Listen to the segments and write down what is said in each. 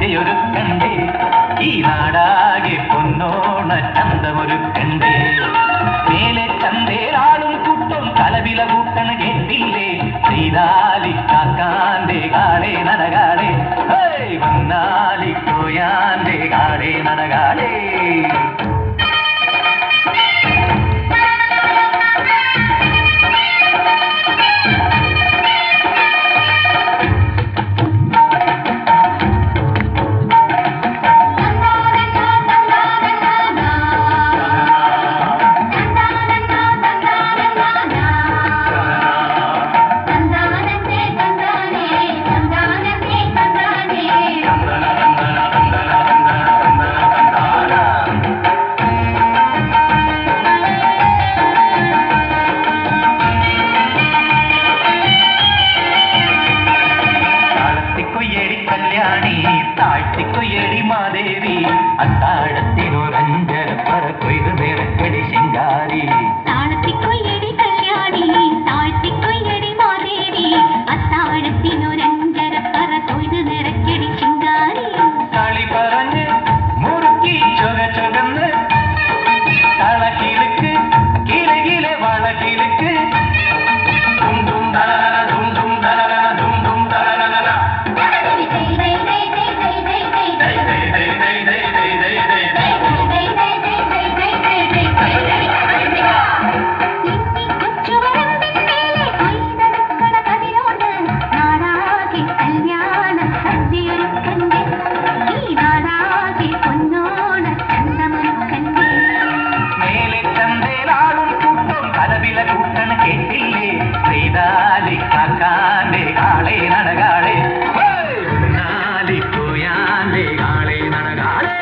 സദ്യയൊരുക്കണ്ടേ ഈ നാടാകെ പൊന്നോണ ചന്തമൊരുക്കണ്ടേ മേലെ ചന്തേരാളും കൂട്ടും കലവില കൂട്ടണ കേട്ടില്ലേ ചെയ്താലി കാക്കാന്റെ കാളെ നടകാളെ വന്നാലി കോയാന്റെ കാളെ നടകാളെ താഴ്ത്തിക്കൊയ്യടി മാദേവി അത്താഴത്തിനൊരഞ്ചര പറ കൊയ്ത് നിറക്കടി ശിങ്കാരി താഴത്തിക്കൊയ്യടി കല്യാണി താഴ്ത്തിക്കൊയ്യടി മാദേവി അത്താഴത്തിനൊരഞ്ചര പറ കൊയ്ത് നിറക്കടി ശിങ്കാരി കളി പറഞ്ഞ് മുറുക്കി ചൊകന്ന് കളക്കിലുക്ക് കിലകിലെ വളകിലുക്ക് കേട്ടില്ലേ ചെയ്താലി കാക്കാന്റെ കാളെ നടകാളെ നാലി പോയാന്റെ കാളെ നടകാളെ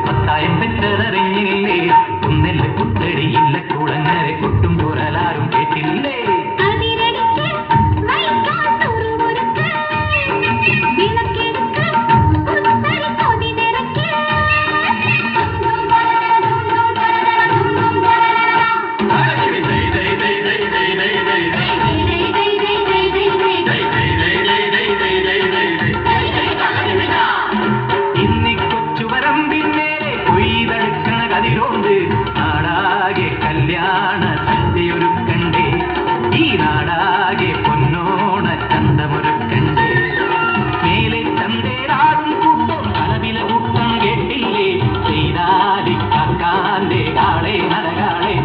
പത്തായം പെറ്ററിഞ്ഞില്ലേ ഒന്നില്ല കുത്തടിയില്ല കുളങ്ങരെ കൊട്ടും കുരലാരും കേട്ടില്ലേ നാടാകെ കല്യാണ സദ്യയൊരുക്കണ്ടേ ഈ നാടാകെ പൊന്നോണ ചന്തമൊരുക്കണ്ടേ മേലെ ചന്തേരാടും കൂട്ടും കലവില കൂട്ടം കേട്ടില്ലേ ചെയ്താലി കാക്കാന്റെ കാളെ നടകാളെ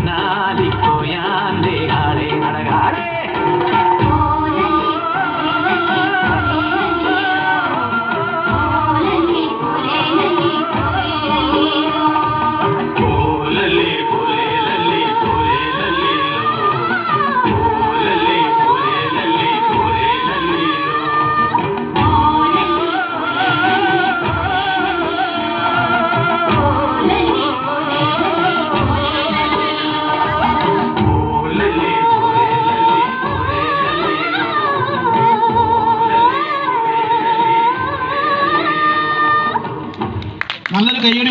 നാലി കോയാന്റെ കാളെ നടകാളെ നല്ലൊരു കയ്യടി